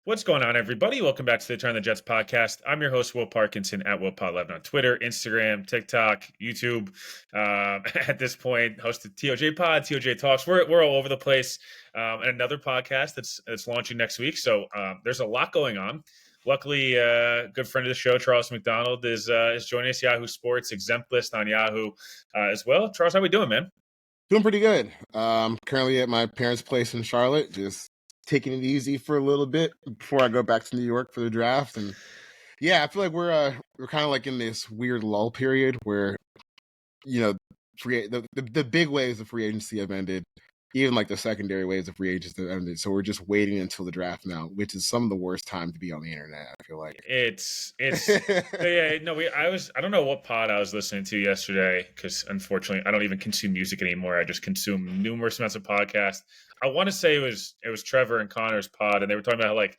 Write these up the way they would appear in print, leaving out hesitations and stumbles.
What's going on, everybody? Welcome back to the Turn the Jets podcast. I'm your host, Will Parkinson, at WillPod11 on Twitter, Instagram, TikTok, YouTube. At this point, hosted TOJ Pod, TOJ Talks. We're all over the place. And another podcast that's launching next week. So there's a lot going on. Luckily, a good friend of the show, Charles McDonald, is joining us. Yahoo Sports exempt list on Yahoo as well. Charles, how we doing, man? Doing pretty good. Currently at my parents' place in Charlotte, just taking it easy for a little bit before I go back to New York for the draft. And yeah, I feel like we're kind of like in this weird lull period where the big waves of free agency have ended, even like the secondary waves of free agency have ended. So we're just waiting until the draft now, which is some of the worst time to be on the internet. I feel like it's yeah, no, I don't know what pod I was listening to yesterday, because unfortunately I don't even consume music anymore. I just consume numerous amounts of podcasts. I want to say it was Trevor and Connor's pod, and they were talking about like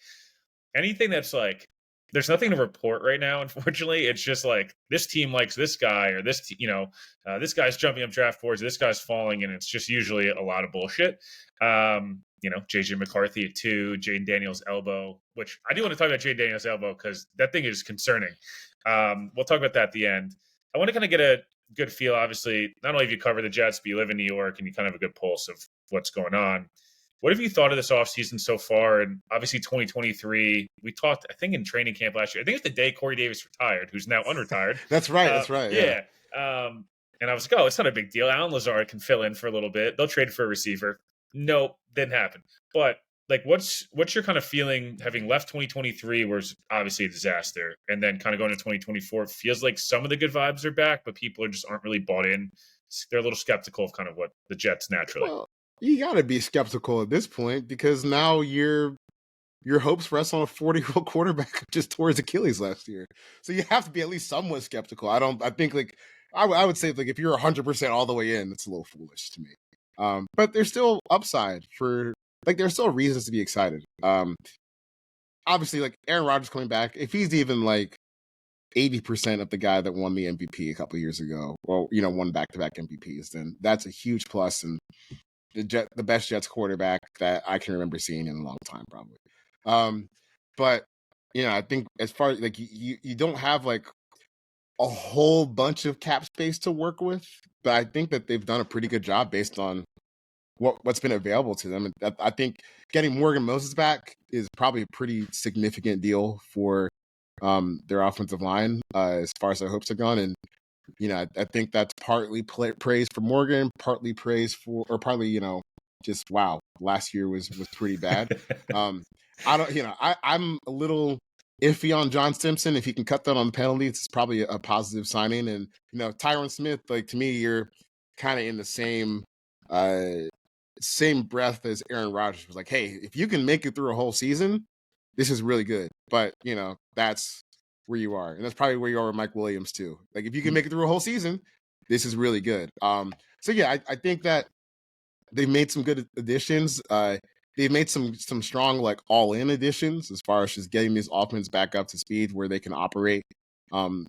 anything that's like there's nothing to report right now. Unfortunately, it's just like this team likes this guy, or this this guy's jumping up draft boards, this guy's falling, and it's just usually a lot of bullshit. JJ McCarthy at 2, Jaden Daniels elbow, which I do want to talk about Jaden Daniels elbow because that thing is concerning. We'll talk about that at the end. I want to kind of get a good feel, obviously, not only if you cover the Jets, but you live in New York and you kind of have a good pulse of what's going on. What have you thought of this offseason so far? And obviously 2023, we talked, I think, in training camp last year. I think it's the day Corey Davis retired, who's now unretired. That's right. That's right. Yeah. And I was like, oh, it's not a big deal. Alan Lazard can fill in for a little bit. They'll trade for a receiver. Nope, didn't happen. But like, what's your kind of feeling having left 2023, where it's obviously a disaster, and then kind of going to 2024? It feels like some of the good vibes are back, but people aren't really bought in. They're a little skeptical of kind of what the Jets naturally. Well, you got to be skeptical at this point because now your hopes rest on a 40-year-old quarterback who just tore his Achilles last year. So you have to be at least somewhat skeptical. I think like I would say like if you're 100% all the way in, it's a little foolish to me. But there's still upside for like there's still reasons to be excited. Obviously, like Aaron Rodgers coming back, if he's even like 80% of the guy that won the MVP a couple of years ago, or won back-to-back MVPs, then that's a huge plus and the best Jets quarterback that I can remember seeing in a long time, probably. But I think as far as like you don't have like a whole bunch of cap space to work with, but I think that they've done a pretty good job based on what's been available to them. And I think getting Morgan Moses back is probably a pretty significant deal for their offensive line as far as their hopes are gone. And I think that's partly praise for Morgan, partly praise for, or partly just wow, last year was pretty bad. I'm a little iffy on John Simpson. If he can cut that on penalties, it's probably a positive signing. And Tyron Smith, like to me, you're kind of in the same breath as Aaron Rodgers was like, hey, if you can make it through a whole season, this is really good. But that's where you are, and that's probably where you are with Mike Williams too. Like if you can make it through a whole season, this is really good. So yeah, I think that they've made some good additions. They've made some strong like all-in additions as far as just getting these offense back up to speed where they can operate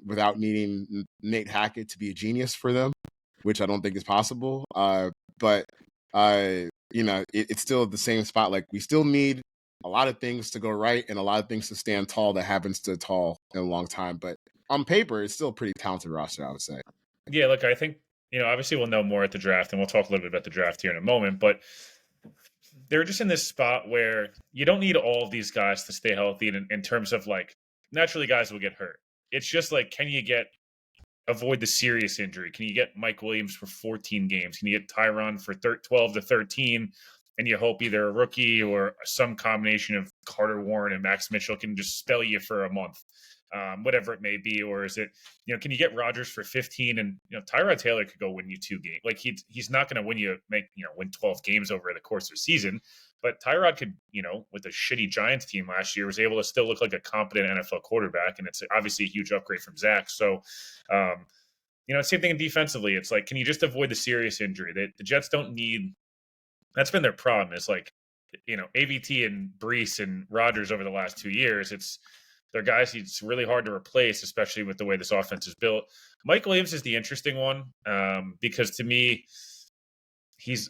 without needing Nate Hackett to be a genius for them, which I don't think is possible. But it's still the same spot. Like we still need a lot of things to go right and a lot of things to stand tall that haven't stood tall in a long time. But on paper, it's still a pretty talented roster, I would say. Yeah, look, I think, obviously we'll know more at the draft, and we'll talk a little bit about the draft here in a moment, but they're just in this spot where you don't need all of these guys to stay healthy in terms of like, naturally guys will get hurt. It's just like, can you avoid the serious injury? Can you get Mike Williams for 14 games? Can you get Tyron for 12 to 13? And you hope either a rookie or some combination of Carter Warren and Max Mitchell can just spell you for a month, whatever it may be. Or is it, can you get Rodgers for 15? And, Tyrod Taylor could go win you 2 games. Like he's not going to win 12 games over the course of the season. But Tyrod could, with a shitty Giants team last year, was able to still look like a competent NFL quarterback. And it's obviously a huge upgrade from Zach. So, same thing defensively. It's like, can you just avoid the serious injury? The Jets don't need. That's been their problem. Is like, AVT and Brees and Rodgers over the last 2 years. They're guys it's really hard to replace, especially with the way this offense is built. Mike Williams is the interesting one because to me,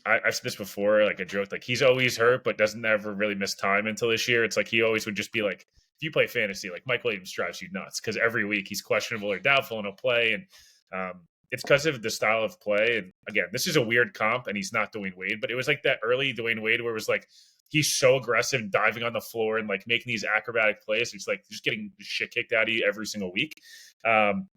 I've said this before, like a joke, like he's always hurt, but doesn't ever really miss time until this year. It's like he always would just be like, if you play fantasy, like Mike Williams drives you nuts because every week he's questionable or doubtful and he'll play. And it's because of the style of play. And again, this is a weird comp and he's not Dwayne Wade, but it was like that early Dwayne Wade where it was like, he's so aggressive, diving on the floor and like making these acrobatic plays. It's like just getting shit kicked out of you every single week. Um,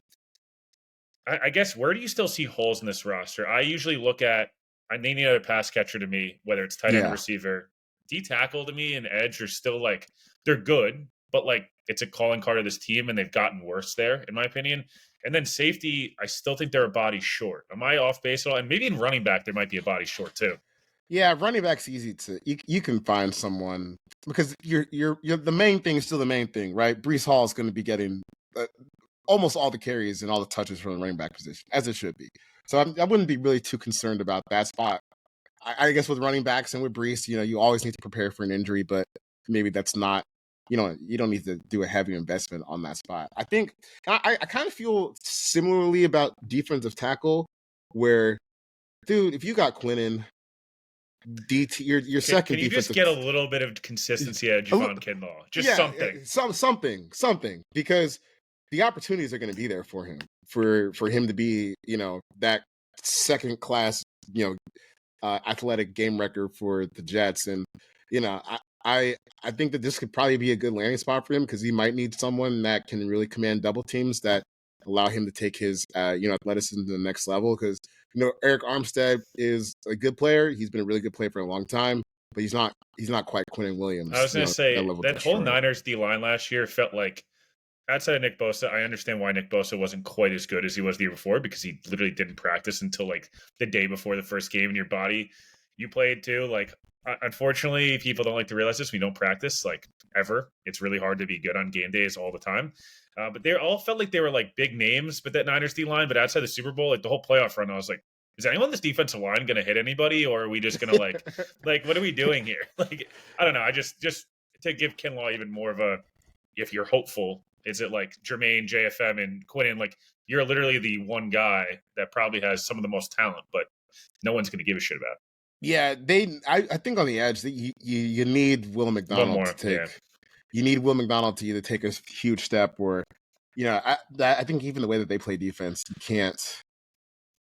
I guess where do you still see holes in this roster? I usually look at I need another pass catcher to me, whether it's tight end or Yeah. receiver. D tackle to me and edge are still like they're good, but like it's a calling card of this team, and they've gotten worse there, in my opinion. And then safety, I still think they're a body short. Am I off base at all? And maybe in running back, there might be a body short too. Yeah, running back's easy to you can find someone because you're the main thing is still the main thing, right? Brees Hall is going to be getting almost all the carries and all the touches from the running back position, as it should be. So I wouldn't be really too concerned about that spot. I guess with running backs and with Brees, you always need to prepare for an injury, but maybe that's not, you don't need to do a heavy investment on that spot. I think I kind of feel similarly about defensive tackle, where, dude, if you got Quinnen, DT, your second Can you just defensive, get a little bit of consistency out of Javon Kinlaw? Just something. something, because the opportunities are going to be there for him, for him to be, that second class, athletic game record for the Jets. And, I think that this could probably be a good landing spot for him because he might need someone that can really command double teams that allow him to take his, athleticism to the next level. Because, Eric Armstead is a good player. He's been a really good player for a long time, but he's not quite Quinnen Williams. I was going to say that whole destroyer. Niners D line last year felt like, outside of Nick Bosa, I understand why Nick Bosa wasn't quite as good as he was the year before because he literally didn't practice until like the day before the first game in your body. You played too. Like, unfortunately, people don't like to realize this. We don't practice like ever. It's really hard to be good on game days all the time. But they all felt like they were like big names, but that Niners D line. But outside the Super Bowl, like the whole playoff run, I was like, is anyone on this defensive line going to hit anybody, or are we just going to like what are we doing here? Like, I don't know. I just to give Kinlaw even more of a, if you're hopeful, is it like Jermaine, JFM, and Quinnen? Like, you're literally the one guy that probably has some of the most talent, but no one's going to give a shit about. Yeah, I think on the edge that you need Will McDonald to take. Yeah. You need Will McDonald to either take a huge step or, I think even the way that they play defense, you can't.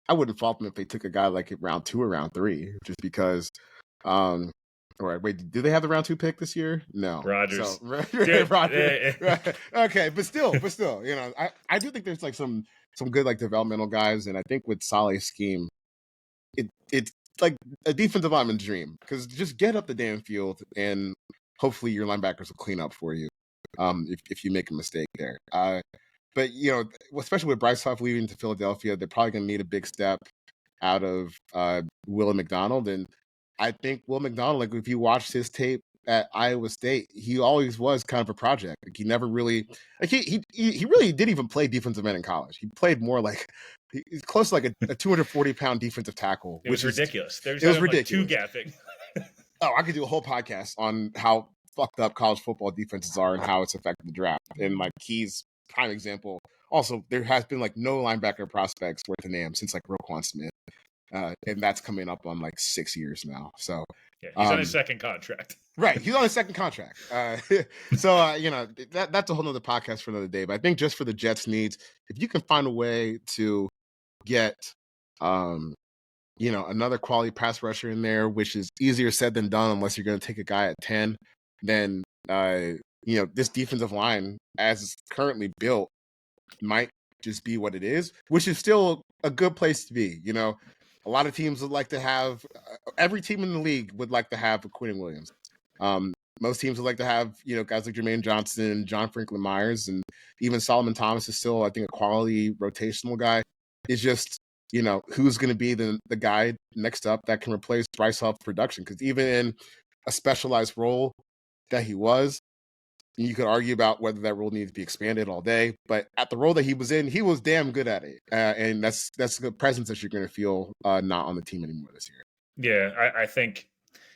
I wouldn't fault them if they took a guy like round 2 or round 3, just because. Or wait, do they have the round 2 pick this year? No, Rodgers. So, Rodgers. Right. Okay, but still, I do think there's like some good like developmental guys, and I think with Saleh's scheme, it's like a defensive lineman's dream, because just get up the damn field and hopefully your linebackers will clean up for you if you make a mistake there. But especially with Bryce Huff leaving to Philadelphia, they're probably going to need a big step out of Will McDonald. And I think Will McDonald, like if you watched his tape at Iowa State, he always was kind of a project. Like he never really, like he really didn't even play defensive end in college. He played more like he's close to like a 240-pound defensive tackle. It was ridiculous. It was ridiculous. Two gapping. Oh, I could do a whole podcast on how fucked up college football defenses are and how it's affected the draft. And like he's prime example. Also, there has been like no linebacker prospects worth a name since like Roquan Smith. And that's coming up on like 6 years now. So yeah, he's on his second contract. Right. He's on his second contract. So, that's a whole nother podcast for another day. But I think just for the Jets' needs, if you can find a way to get, another quality pass rusher in there, which is easier said than done unless you're going to take a guy at 10, then, this defensive line, as it's currently built, might just be what it is, which is still a good place to be. A lot of teams would like to have every team in the league would like to have a Quinnen Williams. Most teams would like to have, guys like Jermaine Johnson and John Franklin Myers, and even Solomon Thomas is still, I think, a quality rotational guy. It's just, who's going to be the guy next up that can replace Bryce Huff's production? Because even in a specialized role that he was, you could argue about whether that role needs to be expanded all day, but at the role that he was in, he was damn good at it. And that's the presence that you're going to feel not on the team anymore this year. Yeah, I think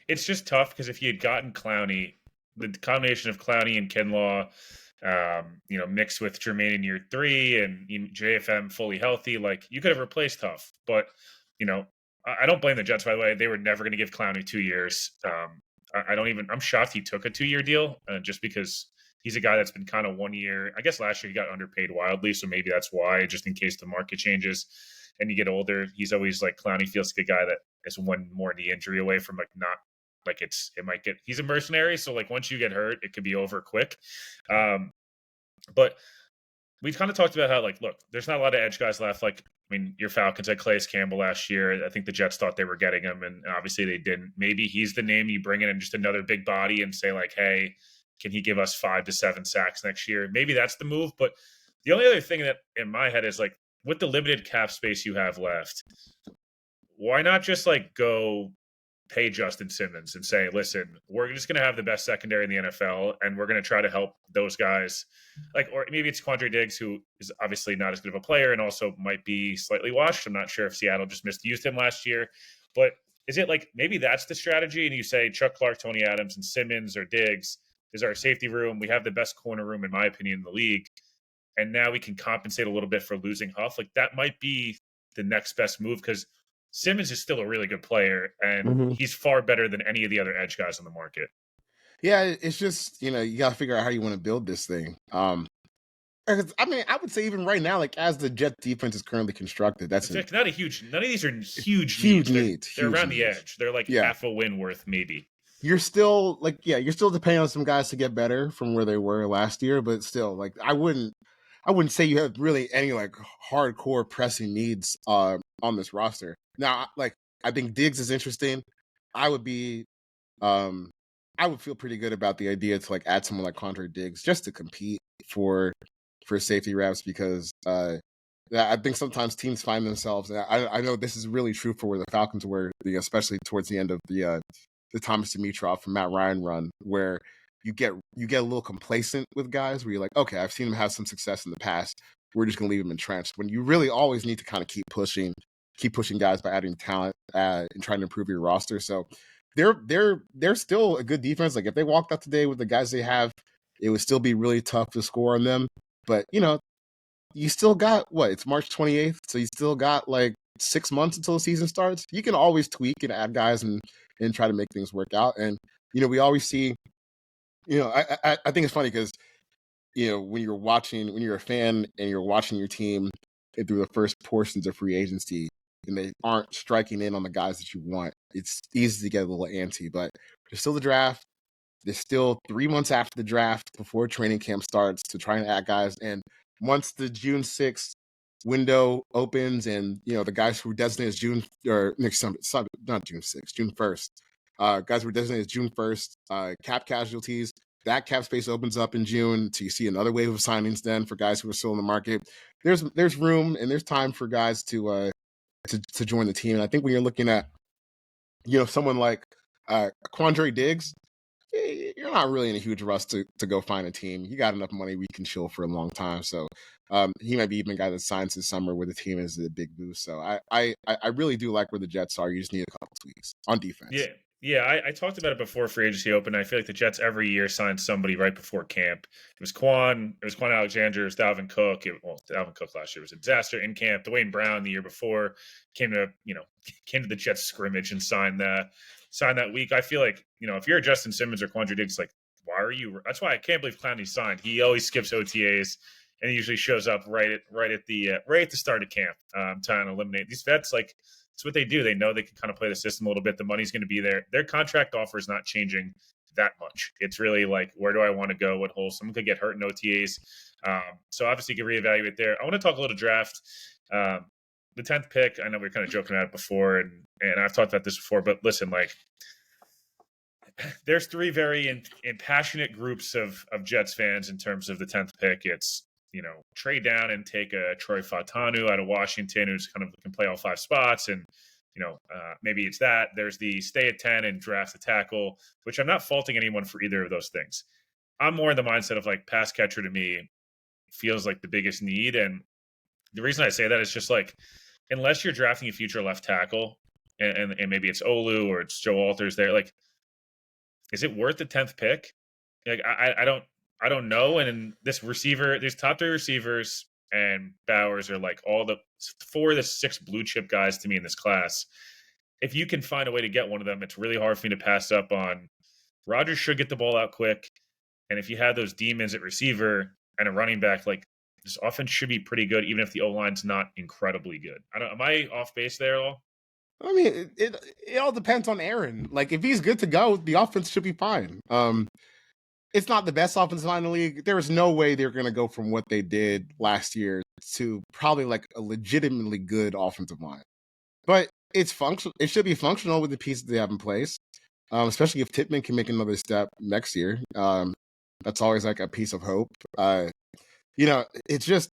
it's just tough because if you had gotten Clowney, the combination of Clowney and Kinlaw, mixed with Jermaine in year 3 and JFM fully healthy, like you could have replaced Huff. But, I don't blame the Jets, by the way. They were never going to give Clowney 2 years. I don't even. I'm shocked he took a 2 year deal, just because he's a guy that's been kind of 1 year. I guess last year he got underpaid wildly, so maybe that's why. Just in case the market changes and you get older, he's always like Clowney feels like a guy that is one more knee injury away from like not like it might get. He's a mercenary, so like once you get hurt, it could be over quick. But we've kind of talked about how, like, look, there's not a lot of edge guys left. Like, I mean, your Falcons had Calais Campbell last year. I think the Jets thought they were getting him, and obviously they didn't. Maybe he's the name you bring in and just another big body and say, like, hey, can he give us 5 to 7 sacks next year? Maybe that's the move. But the only other thing that in my head is like, with the limited cap space you have left, why not just like go pay Justin Simmons and say, listen, we're just going to have the best secondary in the NFL, and we're going to try to help those guys. Like, or maybe it's Quandre Diggs, who is obviously not as good of a player and also might be slightly washed. I'm not sure if Seattle just misused him last year, but is it like maybe that's the strategy? And you say Chuck Clark, Tony Adams, and Simmons or Diggs is our safety room. We have the best corner room, in my opinion, in the league. And now we can compensate a little bit for losing Huff. Like, that might be the next best move, because Simmons is still a really good player, and Mm-hmm. he's far better than any of the other edge guys on the market. Yeah, it's just, you got to figure out how you want to build this thing. 'Cause, I mean, I would say even right now, like as the Jet defense is currently constructed, that's It's a like not a huge. None of these are huge huge needs. need, They're huge around the needs. edge. They're like Yeah, half a win worth, maybe. you're still like, yeah, you're still depending on some guys to get better from where they were last year, but still, like, I wouldn't say you have really any like hardcore pressing needs on this roster. Now, like, I think Diggs is interesting. I would be um I would feel pretty good about the idea to like add someone like Quandre Diggs just to compete for safety reps, because I think sometimes teams find themselves, and I know this is really true for where the Falcons were, especially towards the end of the Thomas Dimitroff and Matt Ryan run, where you get a little complacent with guys where you're like, okay, I've seen them have some success in the past. We're just gonna leave them entrenched. When you really always need to kind of keep pushing guys by adding talent and trying to improve your roster. So they're still a good defense. Like if they walked out today with the guys they have, it would still be really tough to score on them. But you still got what? It's March 28th, so you still got like 6 months until the season starts. You can always tweak and add guys and try to make things work out. And we always see. I think it's funny because when you're a fan and you're watching your team through the first portions of free agency, and they aren't striking in on the guys that you want, it's easy to get a little antsy. But there's still the draft. There's still 3 months after the draft before training camp starts to try and add guys. And once the June 6th window opens, and the guys who were designated as June or next not June 6th, June 1st, guys who were designated as June 1st, cap casualties. That cap space opens up in June, so you see another wave of signings then for guys who are still in the market. There's room and there's time for guys to join the team. And I think when you're looking at someone like Quandre Diggs, you're not really in a huge rush to go find a team. You got enough money we can chill for a long time. So he might be even a guy that signs this summer where the team is a big boost. So I really do like where the Jets are. You just need a couple tweaks on defense. Yeah. Yeah, I talked about it before free agency opened. I feel like the Jets every year sign somebody right before camp. It was Quan Alexander, it was Dalvin Cook. Dalvin Cook last year was a disaster in camp. Dwayne Brown the year before came to came to the Jets scrimmage and signed that week. I feel like if you're Justin Simmons or Quandre Diggs, like, why are you? That's why I can't believe Clowney signed. He always skips OTAs and he usually shows up right at the start of camp, trying to eliminate these vets. Like, it's what they do. They know they can kind of play the system a little bit. The money's going to be there. Their contract offer is not changing that much. It's really like, where do I want to go? What holes? Someone could get hurt in OTAs. So obviously you can reevaluate there. I want to talk a little draft. The 10th pick, I know we were kind of joking about it before, and I've talked about this before, but listen, like, there's three very passionate groups of Jets fans in terms of the 10th pick. It's, trade down and take a Troy Fautanu out of Washington, who's kind of can play all 5 spots. And, maybe it's that. There's the stay at 10 and draft a tackle, which I'm not faulting anyone for either of those things. I'm more in the mindset of like pass catcher to me feels like the biggest need. And the reason I say that is just like, unless you're drafting a future left tackle and maybe it's Olu or it's Joe Walters there, like, is it worth the 10th pick? Like, I don't know. And these top 3 receivers and Bowers are like all the 4 of the 6 blue chip guys to me in this class. if you can find a way to get one of them, it's really hard for me to pass up on. Rodgers should get the ball out quick, and if you have those demons at receiver and a running back, like this offense should be pretty good, even if the O line's not incredibly good. I don't. Am I off base there at all? I mean, it all depends on Aaron. Like, if he's good to go, the offense should be fine. It's not the best offensive line in the league. There is no way they're going to go from what they did last year to probably like a legitimately good offensive line. But it's functional. It should be functional with the pieces they have in place, especially if Tippmann can make another step next year. That's always like a piece of hope. It's just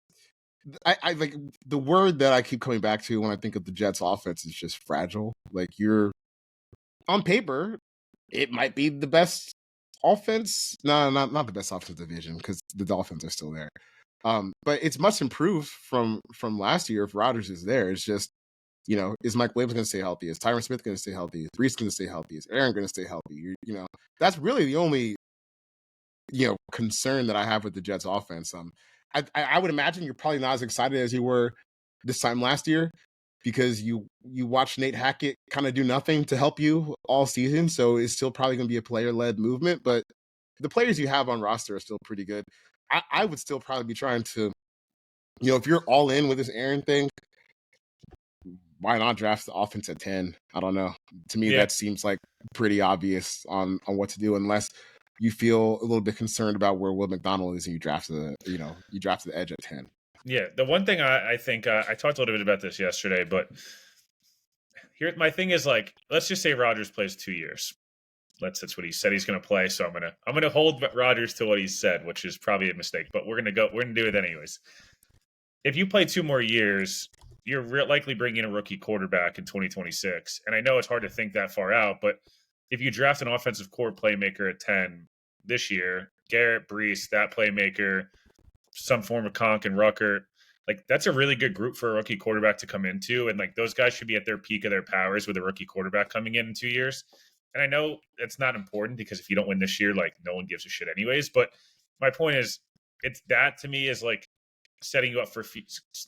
I like the word that I keep coming back to when I think of the Jets offense is just fragile. Like, you're on paper, it might be the best offense. No, not the best offensive division because the Dolphins are still there. But it's much improved from last year if Rodgers is there. It's just, is Mike Williams going to stay healthy? Is Tyron Smith going to stay healthy? Is Reese going to stay healthy? Is Aaron going to stay healthy? That's really the only concern that I have with the Jets offense. I would imagine you're probably not as excited as you were this time last year because you watched Nate Hackett kind of do nothing to help you all season. So it's still probably going to be a player-led movement, but the players you have on roster are still pretty good. I would still probably be trying to, if you're all in with this Aaron thing, why not draft the offense at 10? I don't know. To me, that seems like pretty obvious on what to do, unless you feel a little bit concerned about where Will McDonald is and you drafted the edge at 10. Yeah, the one thing I think I talked a little bit about this yesterday, but here my thing is, like, let's just say Rodgers plays 2 years. That's what he said he's going to play. So I'm gonna hold Rodgers to what he said, which is probably a mistake, but we're gonna do it anyways. If you play 2 more years, you're likely bringing a rookie quarterback in 2026. And I know it's hard to think that far out, but if you draft an offensive core playmaker at 10 this year, Garrett, Brees, that playmaker, some form of Conk and Rucker, like, that's a really good group for a rookie quarterback to come into. And like, those guys should be at their peak of their powers with a rookie quarterback coming in 2 years. And I know it's not important because if you don't win this year, like, no one gives a shit anyways. But my point is, it's that to me is like setting you up for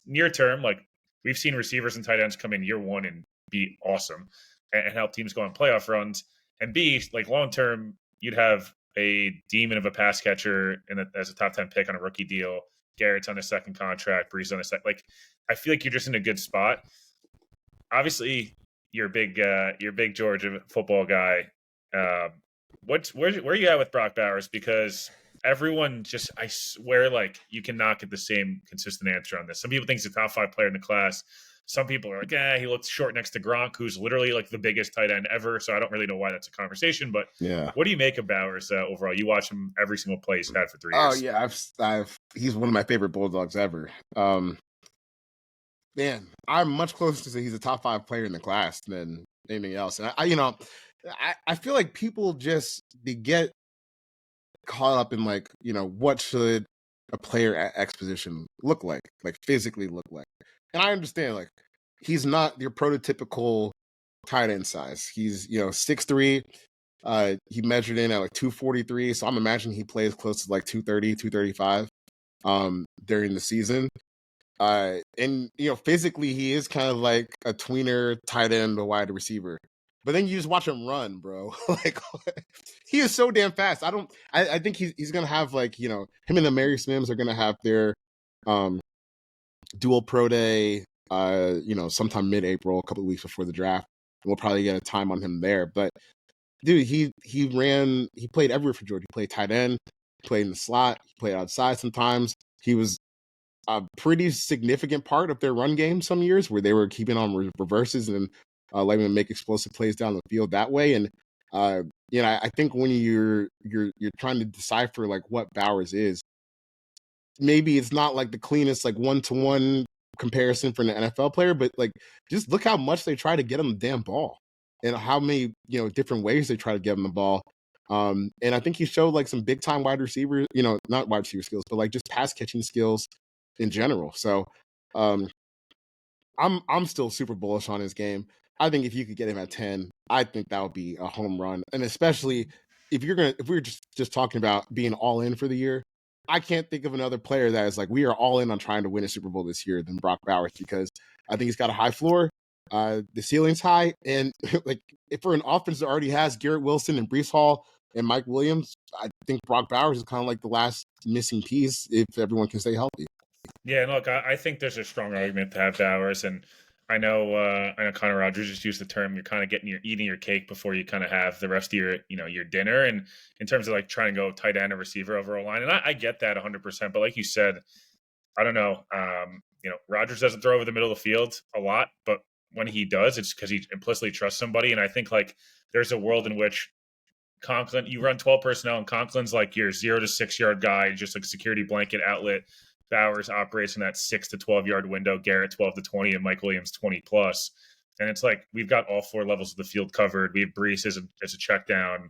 near term. Like, we've seen receivers and tight ends come in year one and be awesome and help teams go on playoff runs. And B, like, long term, you'd have a demon of a pass catcher as a top 10 pick on a rookie deal. Garrett's on a second contract. Brees on a second. Like, I feel like you're just in a good spot. Obviously, you're big Georgia football guy. Where are you at with Brock Bowers? Because everyone just, I swear, like, you cannot get the same consistent answer on this. Some people think he's a top 5 player in the class. Some people are like, he looks short next to Gronk, who's literally like the biggest tight end ever. So I don't really know why that's a conversation. But yeah, what do you make of Bowers overall? You watch him every single play he's had for 3 years. Oh yeah, he's one of my favorite Bulldogs ever. Man, I'm much closer to say he's a top 5 player in the class than anything else. And I feel like people they get caught up in, like, what should a player at X position look like physically look like. And I understand, like, he's not your prototypical tight end size. He's 6'3". He measured in at like 243, so I'm imagining he plays close to like 230, 235 during the season. And physically he is kind of like a tweener tight end, a wide receiver. But then you just watch him run, bro. Like, he is so damn fast. I think he's gonna have, like, him and Amari Sims are gonna have their dual pro day sometime mid-April, a couple of weeks before the draft. And we'll probably get a time on him there. But dude, he played everywhere for Georgia. He played tight end, he played in the slot, he played outside sometimes. He was a pretty significant part of their run game some years, where they were keeping on reverses and letting them make explosive plays down the field that way. And I think when you're trying to decipher like what Bowers is, maybe it's not like the cleanest like one-to-one comparison for an NFL player, but like, just look how much they try to get him the damn ball and how many different ways they try to get him the ball. And I think he showed like some big time wide receiver, not wide receiver skills, but like just pass catching skills in general. So I'm still super bullish on his game. I think if you could get him at 10, I think that would be a home run. And especially if we're just talking about being all in for the year, I can't think of another player that is like, we are all in on trying to win a Super Bowl this year than Brock Bowers, because I think he's got a high floor. The ceiling's high, and like if for an offense that already has Garrett Wilson and Brees Hall and Mike Williams, I think Brock Bowers is kind of like the last missing piece if everyone can stay healthy. Yeah, and look, I think there's a strong argument to have Bowers, and I know Connor Rogers just used the term you're kind of eating your cake before you kind of have the rest of your dinner, and in terms of like trying to go tight end or receiver over a line, and I get that 100%, but like you said, I don't know, Rogers doesn't throw over the middle of the field a lot, but when he does, it's because he implicitly trusts somebody, and I think like there's a world in which Conklin, you run 12 personnel, and Conklin's like your 0 to 6 yard guy, just like security blanket outlet. Bowers operates in that 6 to 12 yard window, Garrett 12 to 20, and Mike Williams 20 plus. And it's like we've got all four levels of the field covered. We have Brees as a check down.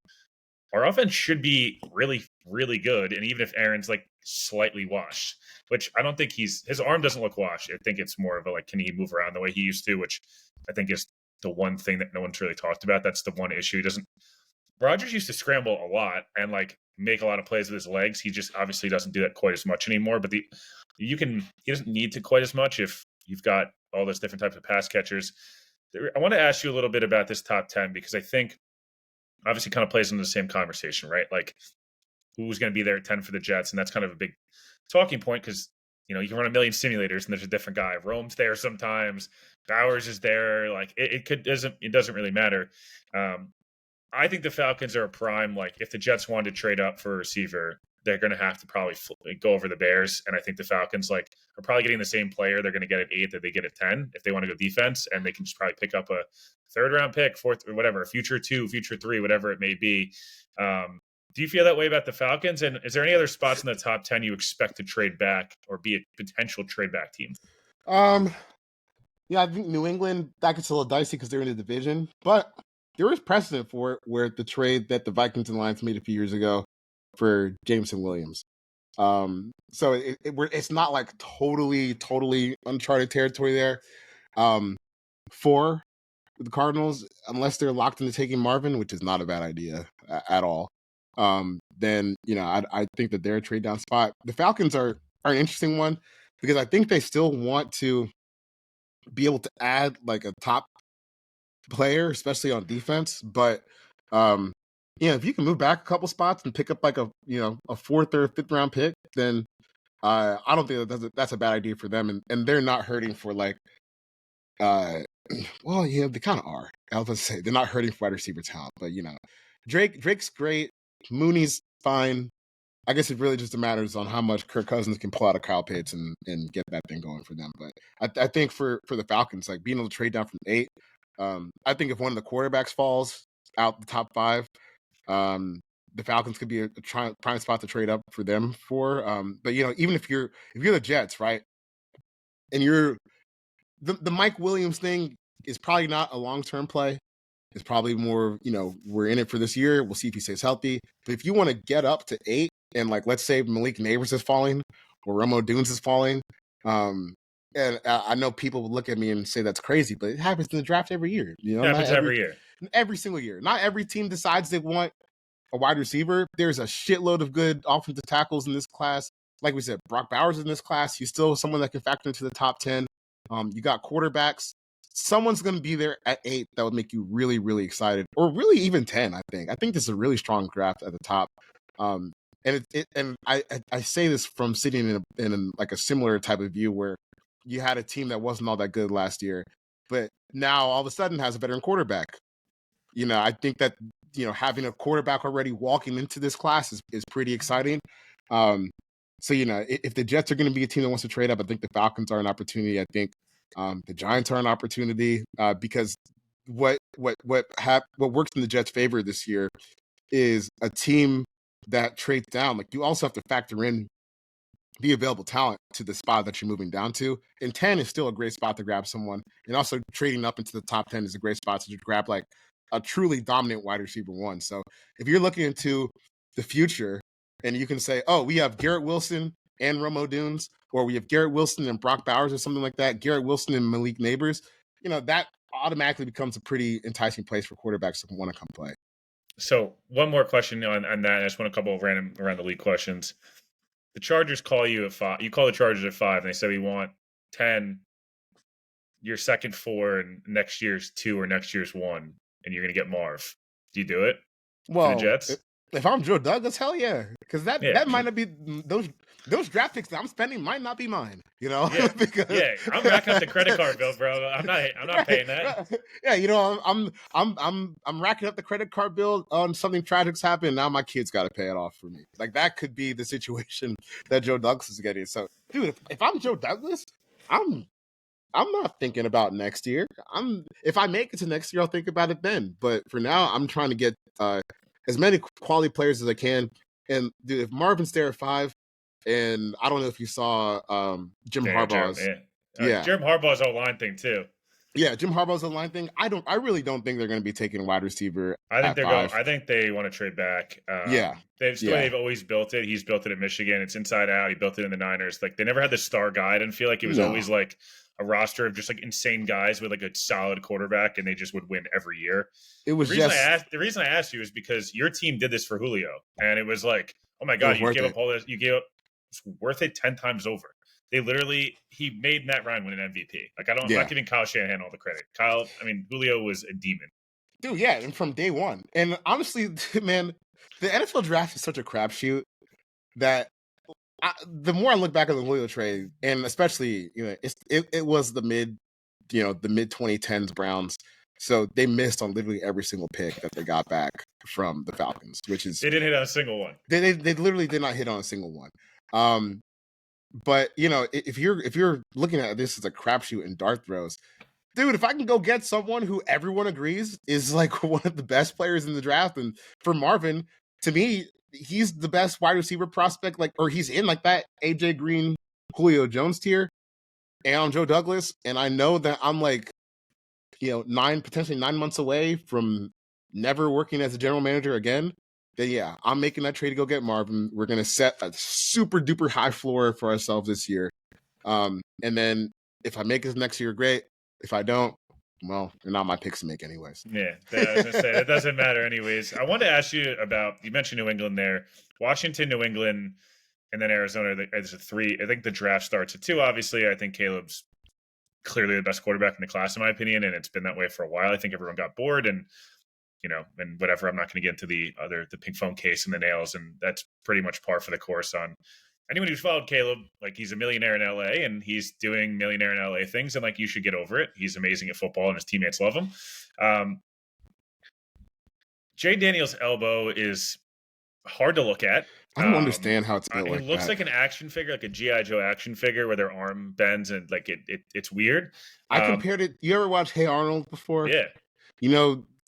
Our offense should be really, really good. And even if Aaron's like slightly washed, which I don't think his arm doesn't look washed. I think it's more of a like, can he move around the way he used to, which I think is the one thing that no one's really talked about. That's the one issue. He doesn't Rogers used to scramble a lot and like make a lot of plays with his legs. He just obviously doesn't do that quite as much anymore. But he doesn't need to quite as much if you've got all those different types of pass catchers. I want to ask you a little bit about this top 10 because I think obviously kind of plays into the same conversation, right? Like who's going to be there at 10 for the Jets, and that's kind of a big talking point because you can run a million simulators and there's a different guy. Rome's there sometimes. Bowers is there. Like it doesn't really matter. I think the Falcons are a prime. Like, if the Jets wanted to trade up for a receiver, they're going to have to probably go over the Bears. And I think the Falcons are probably getting the same player. They're going to get at 8 that they get at 10 if they want to go defense, and they can just probably pick up a third round pick, fourth or whatever, future 2, future 3, whatever it may be. Do you feel that way about the Falcons? And is there any other spots in the top 10 you expect to trade back or be a potential trade back team? Yeah, I think New England, that gets a little dicey because they're in the division, but there is precedent for it where the trade that the Vikings and Lions made a few years ago for Jameson Williams. So it's not like totally uncharted territory there. For the Cardinals, unless they're locked into taking Marvin, which is not a bad idea at all, then I think that they're a trade down spot. The Falcons are an interesting one because I think they still want to be able to add like a top player, especially on defense. But if you can move back a couple spots and pick up like a 4th or 5th round pick, then I don't think that's a bad idea for them. And they're not hurting for like well, yeah, they kind of are. I was going to say they're not hurting for wide receiver talent, but Drake's great, Mooney's fine. I guess it really just matters on how much Kirk Cousins can pull out of Kyle Pitts and get that thing going for them. But I think for the Falcons, like being able to trade down from 8, I think if one of the quarterbacks falls out the top 5, the Falcons could be a prime spot to trade up for them for. But even if you're the Jets, right, and you're the Mike Williams thing is probably not a long-term play. It's probably more, we're in it for this year. We'll see if he stays healthy. But if you want to get up to 8, and like let's say Malik Neighbors is falling or Romo Dunes is falling, and I know people will look at me and say that's crazy, but it happens in the draft every year. It happens every year, every single year. Not every team decides they want a wide receiver. There's a shitload of good offensive tackles in this class. Like we said, Brock Bowers in this class. He's still someone that can factor into the top 10. You got quarterbacks. Someone's going to be there at 8 that would make you really, really excited, or really even 10. I think this is a really strong draft at the top. And I say this from sitting in like a similar type of view where you had a team that wasn't all that good last year, but now all of a sudden has a veteran quarterback. I think that having a quarterback already walking into this class is pretty exciting. So if the Jets are going to be a team that wants to trade up, I think the Falcons are an opportunity. I think the Giants are an opportunity because what works in the Jets' favor this year is a team that trades down. Like you also have to factor in the available talent to the spot that you're moving down to. And 10 is still a great spot to grab someone. And also trading up into the top 10 is a great spot to grab like a truly dominant wide receiver 1. So if you're looking into the future and you can say, oh, we have Garrett Wilson and Romo Dunes, or we have Garrett Wilson and Brock Bowers or something like that, Garrett Wilson and Malik Neighbors, that automatically becomes a pretty enticing place for quarterbacks to want to come play. So one more question on that. I just want a couple of random around the league questions. The Chargers call you at 5. You call the Chargers at 5, and they say we want 10 your second 4 and next year's 2 or next year's 1, and you're gonna get Marv. Do you do it for the Well, Jets? if I'm Joe Douglas, hell yeah, because Yeah, that might not be those draft picks that I'm spending might not be mine. You know, yeah, because yeah. I'm racking up the credit card bill, bro. I'm not right, paying that. right. Yeah, you know, I'm racking up the credit card bill on something tragic's happened. Now my kids got to pay it off for me. Like that could be the situation that Joe Douglas is getting. So, dude, if I'm Joe Douglas, I'm I'm not thinking about next year. If I make it to next year, I'll think about it then. But for now, I'm trying to get as many quality players as I can. And dude, if Marvin's there at 5, and I don't know if you saw Jim Yeah, Jeremy. Harbaugh's, Yeah, yeah, Jeremy Harbaugh's whole line thing too. yeah, Jim Harbaugh's line thing. I really don't think they're going to be taking wide receiver I think at they're going. 5. I think they want to trade back. Yeah, They've the way yeah, they've always built it. He's built it at Michigan. It's inside out. He built it in the Niners. Like they never had the star guy. I didn't feel like it was no, always like a roster of just like insane guys with like a solid quarterback, and they just would win every year. it was just The reason I asked you is because your team did this for Julio, and it was like, oh my it god, was you worth gave it. up all this. You gave up. It's worth it 10 times over. He made Matt Ryan win an MVP. Like I'm Yeah, not giving Kyle Shanahan all the credit. Julio was a demon. dude, yeah, and from day one. And honestly, man, the NFL draft is such a crapshoot that the more I look back at the Julio trade, and especially it was the mid 2010s Browns, so they missed on literally every single pick that they got back from the Falcons, which is They didn't hit on a single one. they literally did not hit on a single one. But if you're looking at this as a crapshoot and dart throws, dude, if I can go get someone who everyone agrees is like one of the best players in the draft, and for Marvin, to me, he's the best wide receiver prospect, or he's in like that AJ Green, Julio Jones tier, and I'm Joe Douglas, and I know that I'm like, potentially 9 months away from never working as a general manager again. Then yeah, I'm making that trade to go get Marvin. We're gonna set a super duper high floor for ourselves this year. And then if I make it next year, great. If I don't, well, they're not my picks to make anyways. Yeah, I was gonna say it doesn't matter anyways. I wanted to ask you about you mentioned New England there, Washington, New England, and then Arizona. There's a 3. I think the draft starts at 2. Obviously, I think Caleb's clearly the best quarterback in the class, in my opinion, and it's been that way for a while. I think everyone got bored and and whatever. I'm not going to get into the pink phone case and the nails, and that's pretty much par for the course on anyone who's followed Caleb. Like he's a millionaire in LA and he's doing millionaire in LA things, and like you should get over it. He's amazing at football and his teammates love him. Jay Daniels' elbow is hard to look at. I don't understand how it's built It looks like an action figure, like a GI Joe action figure, where their arm bends and like it's weird. I compared it. You ever watch Hey Arnold before? Yeah,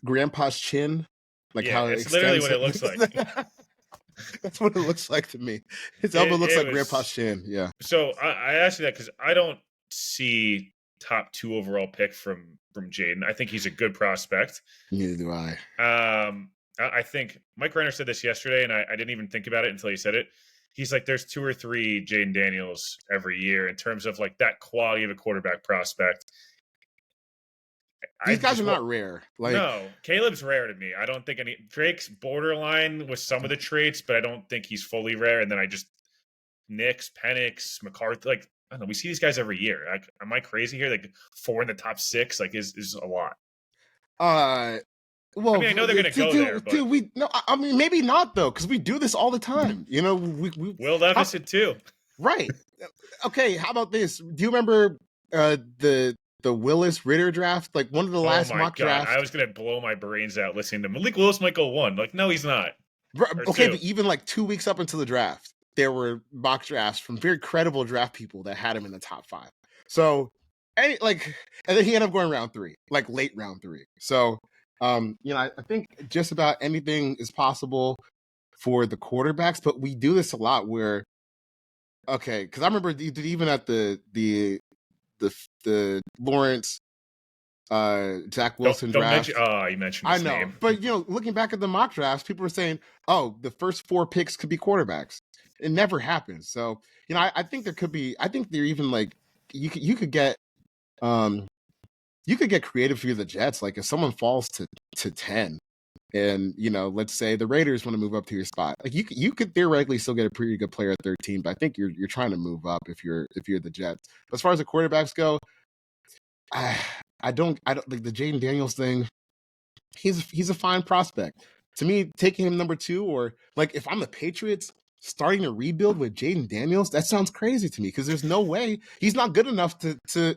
Grandpa's chin, how it it's literally what it looks like. That's what it looks like to me. His elbow looks like Grandpa's chin. Yeah. So I asked you that because I don't see top 2 overall pick from Jaden. I think he's a good prospect. Neither do I. I think Mike Renner said this yesterday, and I didn't even think about it until he said it. He's like, there's 2 or 3 Jaden Daniels every year in terms of like that quality of a quarterback prospect. These guys are not rare. No, Caleb's rare to me. I don't think Drake's borderline with some of the traits, but I don't think he's fully rare. And then Nix, Penix, McCarthy, I don't know. We see these guys every year. Am I crazy here? Like 4 in the top 6, is a lot. Well, I know they're going to go there, but dude, maybe not though, because we do this all the time. Will Levis it too. Right. Okay. How about this? Do you remember the Willis Ritter draft? Like one of the last mock drafts. I was going to blow my brains out listening to Malik Willis might go 1. Like, no, he's not. Okay, but even 2 weeks up until the draft, there were mock drafts from very credible draft people that had him in the top 5. So, and then he ended up going round 3, late round 3. So, I think just about anything is possible for the quarterbacks, but we do this a lot where, because I remember even at the Lawrence, Zach Wilson draft. You mentioned his name. But looking back at the mock drafts, people were saying, "Oh, the first 4 picks could be quarterbacks." It never happens. So I think there could be. I think they're even you could get creative for the Jets. Like if someone falls to 10, and let's say the Raiders want to move up to your spot, you could theoretically still get a pretty good player at 13. But I think you're trying to move up if you're the Jets. But as far as the quarterbacks go, I don't like the Jaden Daniels thing. He's a fine prospect. To me, taking him number 2, or like if I'm the Patriots starting a rebuild with Jaden Daniels, that sounds crazy to me because there's no way he's not good enough to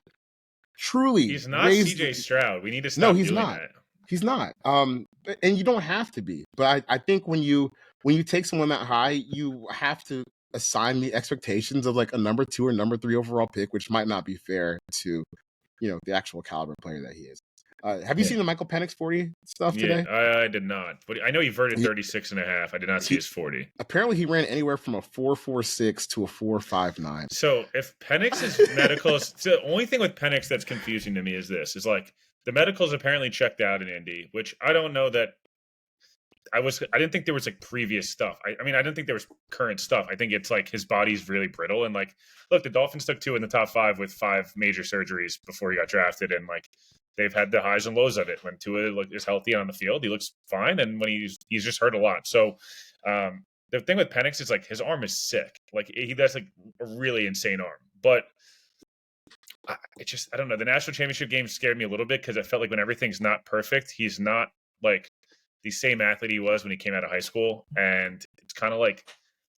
truly He's not raise. CJ Stroud. We need to No, stop he's doing not. that. He's not. And you don't have to be. But I think when you take someone that high, you have to assign the expectations of like a number 2 or number 3 overall pick, which might not be fair to the actual caliber player that he is. Have you Yeah. seen the Michael Penix 40 stuff Yeah, today? I did not. But I know he verted He, 36.5. I did not see he his 40. apparently he ran anywhere from a 4.46 to a 4.59. So if Penix's medicals, so the only thing with Penix that's confusing to me is this: is like the medicals apparently checked out in Indy, which I don't know that I didn't think there was like previous stuff. I mean, I didn't think there was current stuff. I think it's like his body's really brittle. And like, look, the Dolphins took 2 in the top 5 with 5 major surgeries before he got drafted. And like, they've had the highs and lows of it. When Tua is healthy on the field, he looks fine. And when he's just hurt a lot. So, the thing with Penix is like his arm is sick. Like that's like a really insane arm. But I don't know. The national championship game scared me a little bit because I felt like when everything's not perfect, he's not like the same athlete he was when he came out of high school. And it's kind of like,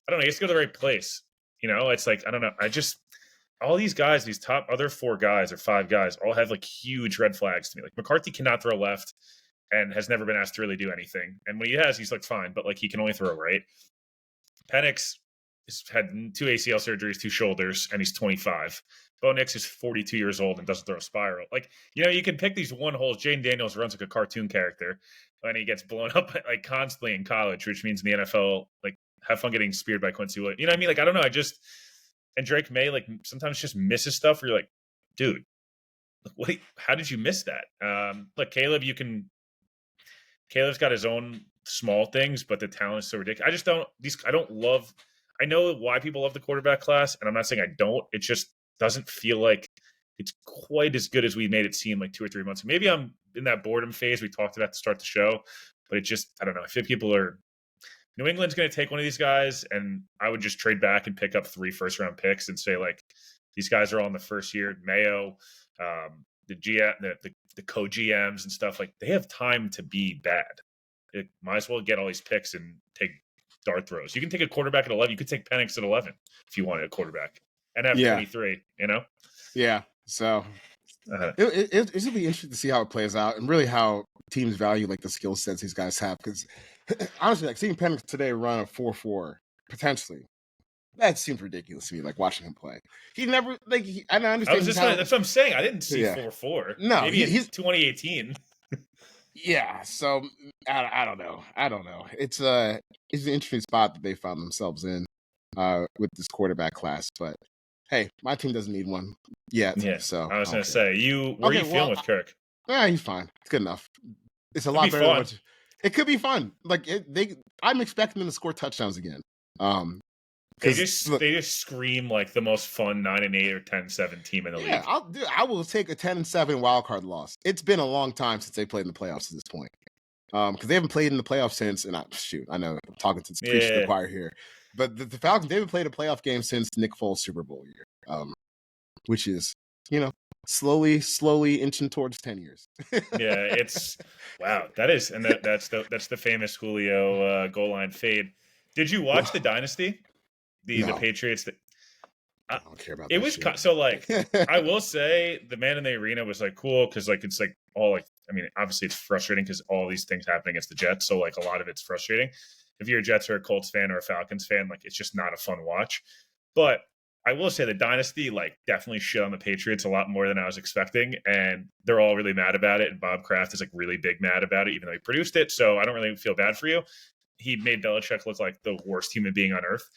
I don't know, he has to go to the right place. It's like, I don't know. All these guys, these top other 4 guys or 5 guys all have like huge red flags to me. Like McCarthy cannot throw left and has never been asked to really do anything. And when he has, he's like fine, but like he can only throw right. Penix has had 2 ACL surgeries, 2 shoulders, and he's 25. Bo Nix is 42 years old and doesn't throw a spiral. Like, you can pick these one holes. Jane Daniels runs like a cartoon character, and he gets blown up like constantly in college, which means in the NFL, like, have fun getting speared by Quincy Williams. You know what I mean? Like, I don't know. And Drake May, like, sometimes just misses stuff where you're like, dude, how did you miss that? Look, Caleb's got his own small things, but the talent is so ridiculous. I don't love, I know why people love the quarterback class, and I'm not saying I don't. It just doesn't feel like it's quite as good as we made it seem like 2 or 3 months ago. Maybe I'm in that boredom phase we talked about to start the show, but I don't know. I feel New England's going to take one of these guys, and I would just trade back and pick up 3 first-round picks and say, like, these guys are all in the first year. Mayo, the GM, the co-GMs and stuff, like, they have time to be bad. It might as well get all these picks and take dart throws. You can take a quarterback at 11. You could take Penix at 11 if you wanted a quarterback and have 23, Yeah. So it's going to be interesting to see how it plays out and really how teams value like the skill sets these guys have. Because honestly, like seeing Penix today run a 4.4 potentially, that seems ridiculous to me. Like watching him play, he never like. I understand. That's what I'm saying. I didn't see 4.4. No, maybe he's 2018. Yeah, so I don't know. It's an interesting spot that they found themselves in with this quarterback class. But hey, my team doesn't need one yet. Yeah. So I was going to say, where are you feeling with Kirk? Yeah, he's fine. It's good enough. It's a lot better than what it could be fun. Like I'm expecting them to score touchdowns again. They just scream like the most fun 9-8 or 10-7 team in the league. I will take a 10-7 wild card loss. It's been a long time since they played in the playoffs at this point. Because they haven't played in the playoffs since, and I know I'm talking to the choir here, but the Falcons, they haven't played a playoff game since Nick Foles' Super Bowl year, which is slowly inching towards 10 years. It's wow. That is, and that's the famous Julio goal line fade. Did you watch the Dynasty? The Patriots. I don't care about it. Was so like I will say the man in the arena was like cool because like it's like all like I mean obviously it's frustrating because all these things happen against the Jets, so like a lot of it's frustrating. If you're a Jets or a Colts fan or a Falcons fan, like it's just not a fun watch. But I will say the Dynasty like definitely shit on the Patriots a lot more than I was expecting, and they're all really mad about it. And Bob Kraft is like really big mad about it, even though he produced it. So I don't really feel bad for you. He made Belichick look like the worst human being on earth.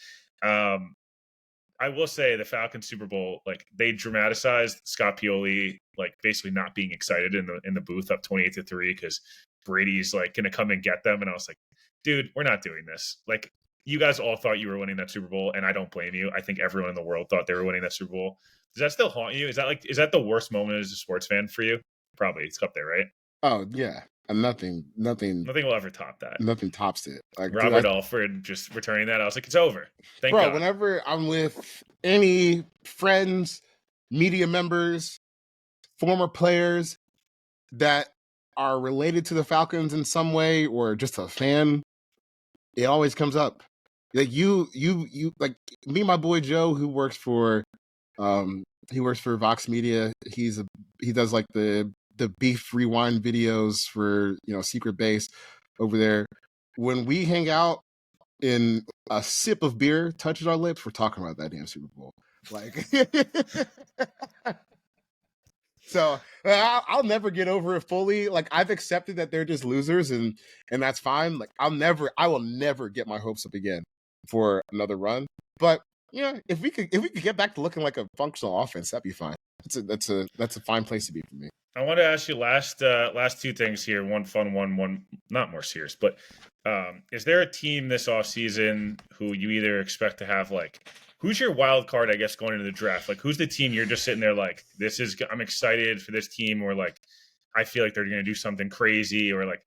I will say the Falcons Super Bowl, like they dramatized Scott Pioli, like basically not being excited in the booth up 28-3 because Brady's like going to come and get them. And I was like, dude, we're not doing this. Like you guys all thought you were winning that Super Bowl, and I don't blame you. I think everyone in the world thought they were winning that Super Bowl. Does that still haunt you? Is that the worst moment as a sports fan for you? Probably. It's up there, right? Oh yeah. And nothing will ever top that. Nothing tops it. Like Robert Alford just returning that, I was like, it's over. Thank God. Whenever I'm with any friends, media members, former players that are related to the Falcons in some way or just a fan, it always comes up. Like you like me and my boy Joe who works for Vox Media. He does like the beef rewind videos for, Secret Base over there. When we hang out and a sip of beer touches our lips, we're talking about that damn Super Bowl. Like so I'll never get over it fully. Like I've accepted that they're just losers and that's fine. Like I will never get my hopes up again for another run. But if we could get back to looking like a functional offense, that'd be fine. That's a fine place to be for me. I want to ask you last two things here. One fun one not more serious. But is there a team this offseason who you either expect to have like who's your wild card, I guess, going into the draft? Like who's the team you're just sitting there like I'm excited for this team, or like I feel like they're going to do something crazy, or like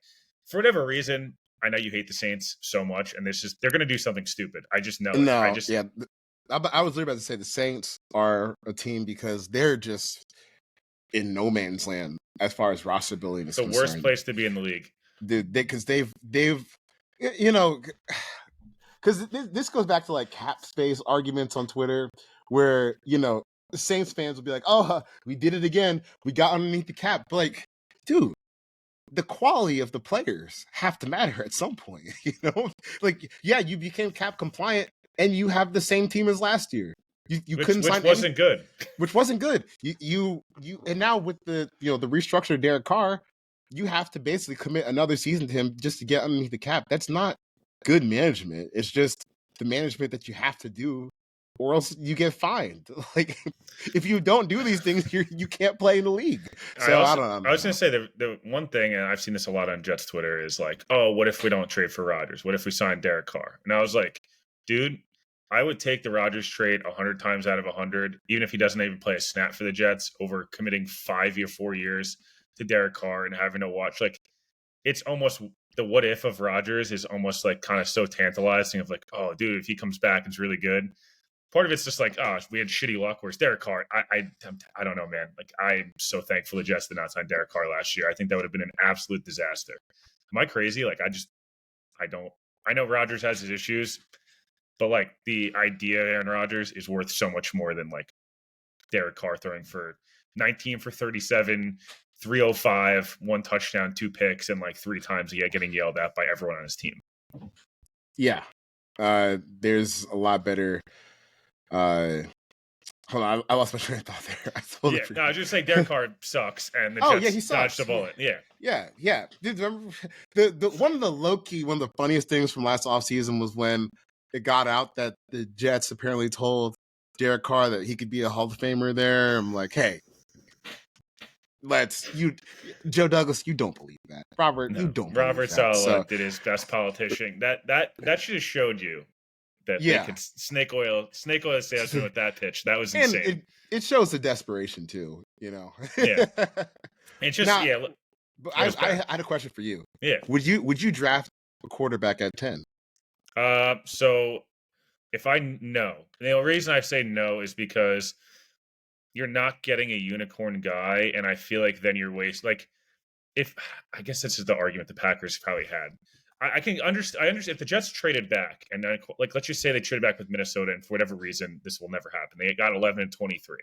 for whatever reason. I know you hate the Saints so much, and they're going to do something stupid. I just know. No, I was literally about to say the Saints are a team because they're just in no man's land as far as roster building is the concerned. Worst place to be in the league. Because they've because this goes back to like cap space arguments on Twitter where the Saints fans will be like, oh, we did it again, we got underneath the cap. But like, dude, the quality of the players have to matter at some point. Like you became cap compliant and you have the same team as last year. You couldn't sign which wasn't good. You and now with the the restructure of Derek Carr, you have to basically commit another season to him just to get underneath the cap. That's not good management. It's just the management that you have to do, or else you get fined. Like if you don't do these things, you can't play in the league. So I don't know. I was going to say the one thing, and I've seen this a lot on Jets Twitter, is like, oh, what if we don't trade for Rodgers? What if we sign Derek Carr? And I was like, dude, I would take the Rodgers trade 100 times out of 100, even if he doesn't even play a snap for the Jets, over committing 4 years to Derek Carr and having to watch. Like, it's almost the what if of Rodgers is almost like kind of so tantalizing of like, oh, dude, if he comes back, it's really good. Part of it's just like, oh, we had shitty luck. Whereas Derek Carr, I don't know, man. Like, I'm so thankful the Jets did not sign Derek Carr last year. I think that would have been an absolute disaster. Am I crazy? Like, I know Rodgers has his issues, but like the idea of Aaron Rodgers is worth so much more than like Derek Carr throwing for 19 for 37, 305, 1 touchdown, 2 picks, and like 3 times getting yelled at by everyone on his team. Yeah. There's a lot better. Hold on, I lost my train of thought there. I was just saying Derek Carr sucks, and the Jets he sucks. Dodged the bullet. Yeah. Dude, remember the one of the funniest things from last offseason was when it got out that the Jets apparently told Derek Carr that he could be a Hall of Famer there. I'm like, hey, Joe Douglas, you don't believe that. Robert, you don't believe Robert that. Saleh did his best politician. That should have showed you that they could snake oil salesman with that pitch. That was insane. And it shows the desperation too, Yeah. It's just But I had a question for you. Yeah. Would you draft a quarterback at 10? So if the reason I say no is because you're not getting a unicorn guy, and I feel like then you're I guess this is the argument the Packers probably had. I can understand. I understand if the Jets traded back, and then, like, let's just say they traded back with Minnesota, and for whatever reason, this will never happen. They got 11 and 23.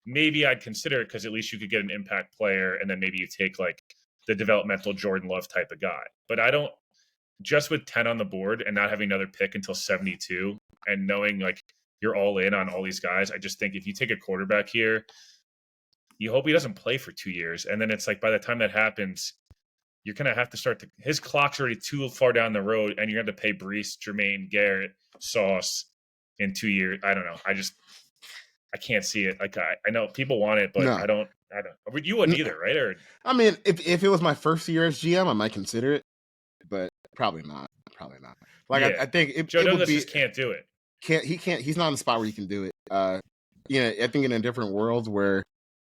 Maybe I'd consider it because at least you could get an impact player, and then maybe you take like the developmental Jordan Love type of guy. But I don't. Just with 10 on the board and not having another pick until 72, and knowing like you're all in on all these guys, I just think if you take a quarterback here, you hope he doesn't play for 2 years, and then it's like by the time that happens, you're going to have to his clock's already too far down the road, and you're going to have to pay Brees, Jermaine, Garrett, Sauce in 2 years. I don't know. I can't see it. Like I know people want it, but no. I don't. You wouldn't either, right? Or I mean, if it was my first year as GM, I might consider it, but probably not. Like I think Joe Douglas would be, just can't do it. He's not in the spot where he can do it. I think in a different world where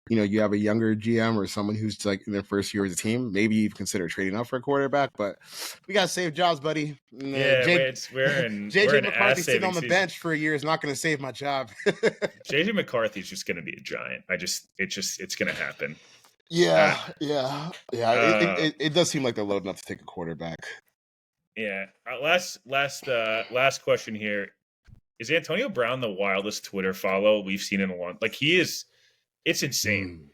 you have a younger GM or someone who's like in their first year as a team, maybe you consider trading up for a quarterback. But we gotta save jobs, buddy. Yeah, we're in JJ ass McCarthy sitting saving on the season. bench for a year is not going to save my job. JJ McCarthy's just going to be a giant. It's going to happen. Yeah. Uh, It does seem like they're loading up to take a quarterback. Yeah. Last question here. Is Antonio Brown the wildest Twitter follow we've seen in a long? Like he is. It's insane.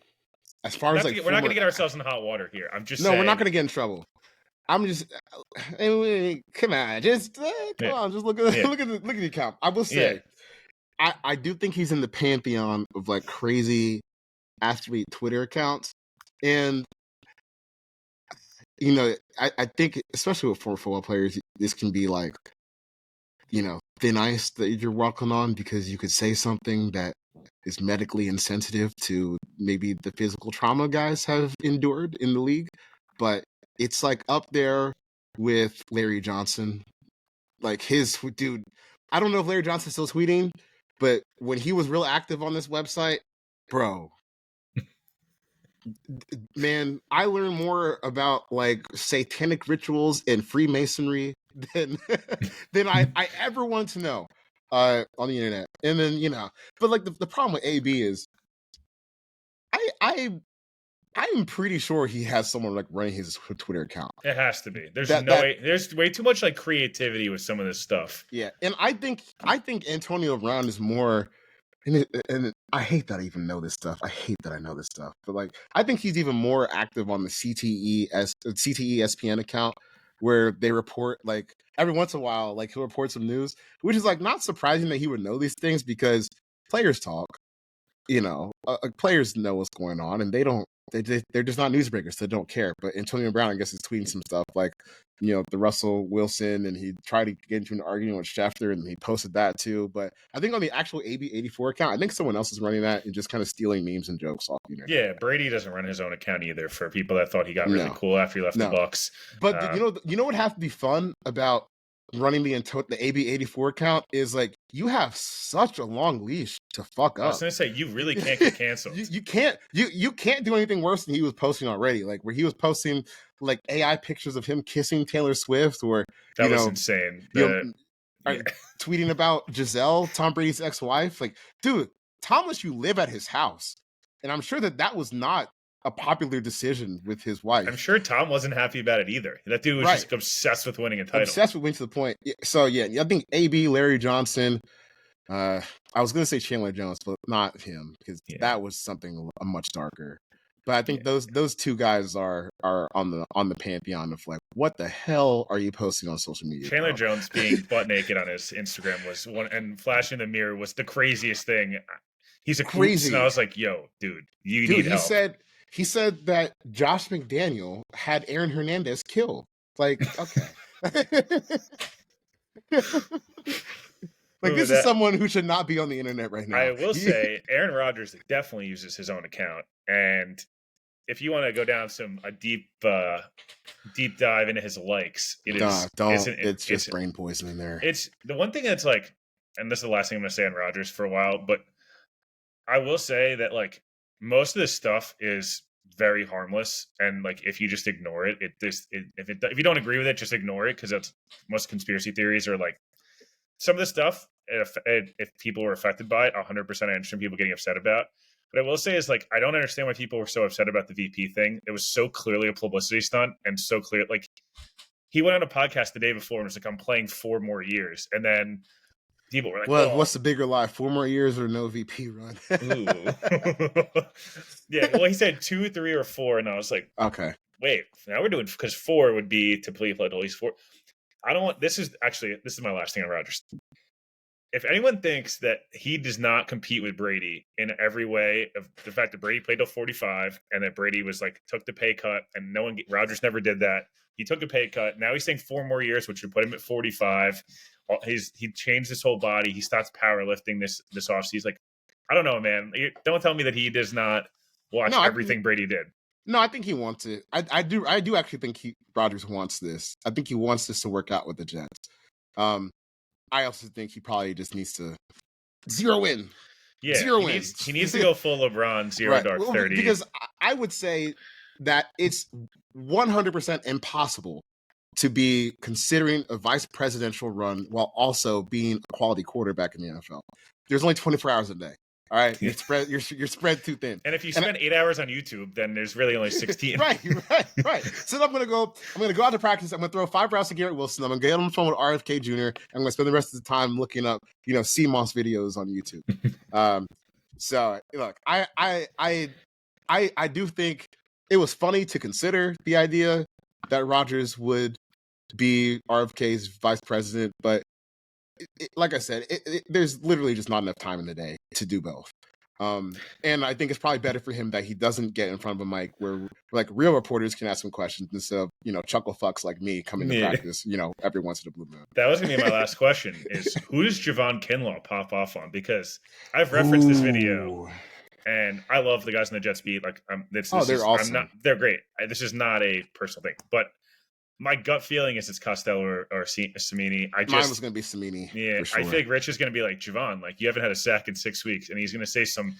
As far as like, we're not going to get ourselves in hot water here. I'm just no, saying. we're not going to get in trouble. I'm just come on, just look at look at the account. I will say, I do think he's in the pantheon of like crazy athlete Twitter accounts, and I think especially with former football players, this can be like thin ice that you're walking on because you could say something that is medically insensitive to maybe the physical trauma guys have endured in the league, but it's like up there with Larry Johnson. Like his dude, I don't know if Larry Johnson's still tweeting, but when he was real active on this website, bro, man, I learned more about like satanic rituals and Freemasonry than than I ever want to know on the internet. And then but like the problem with AB is I'm pretty sure he has someone like running his Twitter account. It has to be. There's way. There's way too much like creativity with some of this stuff. Yeah, and I think Antonio Brown is more. And I hate that I even know this stuff. I hate that I know this stuff. But like, I think he's even more active on the CTE ESPN account, where they report like every once in a while, like he'll report some news, which is like not surprising that he would know these things because players talk. Players know what's going on, and they're just not newsbreakers, so they don't care. But Antonio Brown, I guess, is tweeting some stuff like, the Russell Wilson, and he tried to get into an argument with Schefter, and he posted that too. But I think on the actual AB84 account, I think someone else is running that and just kind of stealing memes and jokes off. Yeah, Brady doesn't run his own account either. For people that thought he got really cool after he left the Bucs, but you know what has to be fun about running the AB84 account is like you have such a long leash to fuck up. I was gonna say you really can't get canceled. you can't do anything worse than he was posting already. Like where he was posting like AI pictures of him kissing Taylor Swift, or that was insane. Tweeting about Giselle, Tom Brady's ex-wife. Like, dude, Tom lets you live at his house, and I'm sure that was not a popular decision with his wife. I'm sure Tom wasn't happy about it either. That dude was just obsessed with winning a title. Obsessed with winning to the point. So yeah, I think AB, Larry Johnson. I was gonna say Chandler Jones, but not him because that was something much darker. But I think those two guys are on the pantheon of like, what the hell are you posting on social media? Chandler Jones being butt naked on his Instagram was one, and flashing the mirror was the craziest thing. He's a crazy. And I was like, yo, dude, you need help. He said that Josh McDaniel had Aaron Hernandez killed. Like, okay. Like, this is someone who should not be on the internet right now. I will say, Aaron Rodgers definitely uses his own account. And if you want to go down a deep dive into his likes, it's just brain poisoning there. It's the one thing that's like, and this is the last thing I'm going to say on Rodgers for a while, but I will say that like most of this stuff is very harmless, and like if you just ignore it, if you don't agree with it, just ignore it, because that's most conspiracy theories are like some of the stuff. If people were affected by it, 100% I understand people getting upset about. But I will say is like I don't understand why people were so upset about the VP thing. It was so clearly a publicity stunt, and so clear. Like he went on a podcast the day before and was like, "I'm playing 4 more years," and then people were like, "Well, what's the bigger lie? 4 more years or no VP run?" Ooh. Yeah, well, he said 2, 3, or 4, and I was like, "Okay, wait, now we're doing because 4 would be to play at least 4." I don't want. This is my last thing on Rodgers. If anyone thinks that he does not compete with Brady in every way, of the fact that Brady played till 45 and that Brady was like took the pay cut, and Rodgers never did that. He took a pay cut. Now he's saying 4 more years, which would put him at 45. He changed his whole body. He stops powerlifting this offseason. Like, I don't know, man. Don't tell me that he does not watch everything Brady did. No, I think he wants it. I do actually think Rodgers wants this. I think he wants this to work out with the Jets. I also think he probably just needs to zero in. Yeah, Zero he wins. needs to go full LeBron, zero Right. dark Well, 30. because I would say that it's 100% impossible to be considering a vice presidential run while also being a quality quarterback in the NFL. There's only 24 hours a day. All right, Yeah. you're spread too thin. And if you spend 8 hours on YouTube, then there's really only 16. right. So I'm gonna go out to practice. I'm gonna throw 5 routes to Garrett Wilson. I'm gonna get on the phone with RFK Jr. I'm gonna spend the rest of the time looking up, CMOS videos on YouTube. So look, I do think it was funny to consider the idea that Rodgers would be RFK's vice president, but like I said, there's literally just not enough time in the day to do both. And I think it's probably better for him that he doesn't get in front of a mic where like real reporters can ask him questions instead of chuckle fucks like me coming to practice every once in a blue moon. That was gonna be my last question: is who does Javon Kinlaw pop off on? Because I've referenced this video, and I love the guys in the Jets beat. Like, they're awesome. They're great. This is not a personal thing, but my gut feeling is it's Costello or Samini. Mine was going to be Samini. Yeah, for sure. I think Rich is going to be like, Javon, like, you haven't had a sack in 6 weeks, and he's going to say some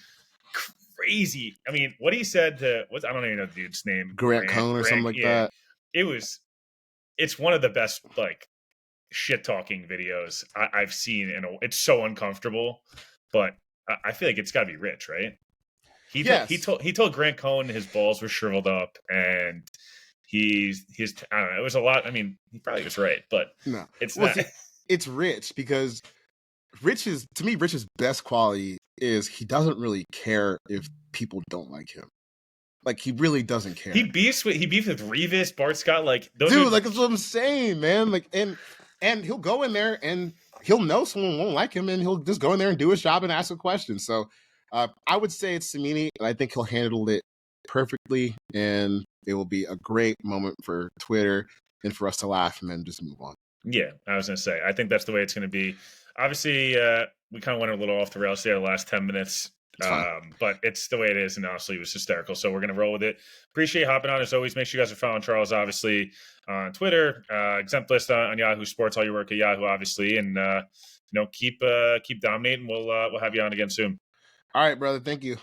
crazy. I mean, what he said to I don't even know the dude's name, Grant Cohn or something like that. It's one of the best like shit talking videos I've seen, and it's so uncomfortable. But I feel like it's got to be Rich, right? He told Grant Cohn his balls were shriveled up, and I don't know. It was a lot. I mean, he probably was right, but no, it's not. It's Rich because Rich's best quality is he doesn't really care if people don't like him. Like, he really doesn't care. He beefs with Revis, Bart Scott, like those dude. Like, that's what I'm saying, man. Like, and he'll go in there and he'll know someone won't like him, and he'll just go in there and do his job and ask a question. So, I would say it's Samini, and I think he'll handle it perfectly, and it will be a great moment for Twitter and for us to laugh and then just move on. Yeah, I was going to say, I think that's the way it's going to be. Obviously, we kind of went a little off the rails there the last 10 minutes, but it's the way it is, and honestly, it was hysterical. So we're going to roll with it. Appreciate you hopping on. As always, make sure you guys are following Charles, obviously, on Twitter, Exempt List on Yahoo Sports, all your work at Yahoo, obviously, and keep dominating. We'll have you on again soon. All right, brother. Thank you.